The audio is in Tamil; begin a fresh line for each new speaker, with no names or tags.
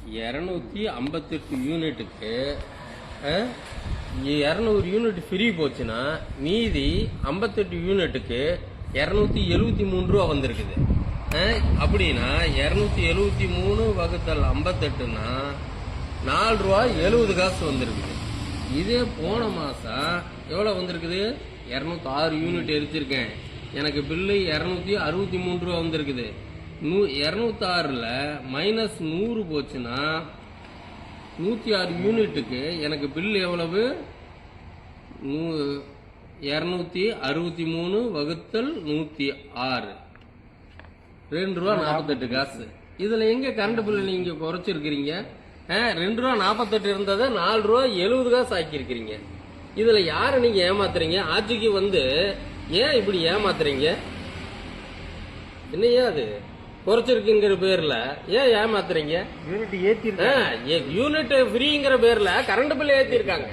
258 யூனிட்டுக்கு 200 யூனிட் ஃப்ரீ போச்சுன்னா மீதி 58 யூனிட்டுக்கு 273 ரூபா வந்திருக்குது. அப்படின்னா 273 வகுத்தல் 58ன்னா 4 ரூபா 70 காசு வந்திருக்குது. இதே போன மாசம் எவ்வளவு வந்திருக்குது? 206 யூனிட் எரிச்சிருக்கேன், எனக்கு பில்லு 263 ரூபா வந்திருக்குது. 206ல மைனஸ் 100 போச்சுன்னா 106 யூனிட்டுக்கு எனக்கு பில் எவ்வளவு? 263 வகுத்தல் 106, 2 ரூபா 48 காசு. இதுல எங்க கரண்ட் பில் நீங்க குறைச்சிருக்கிறீங்க? 2 ரூபா 48 இருந்ததை 4 ரூபா 70 காசு ஆக்கியிருக்கிறீங்க. இதுல யார நீங்க ஏமாத்துறீங்க? ஆட்சிக்கு வந்து ஏன் இப்படி ஏமாத்துறீங்க? என்னையா அது குறைச்சிருக்குங்கிற பேர்ல ஏன் ஏமாத்துறீங்க? யூனிட் ஃப்ரீங்கிற பேர்ல கரண்ட் பில் ஏத்திருக்காங்க.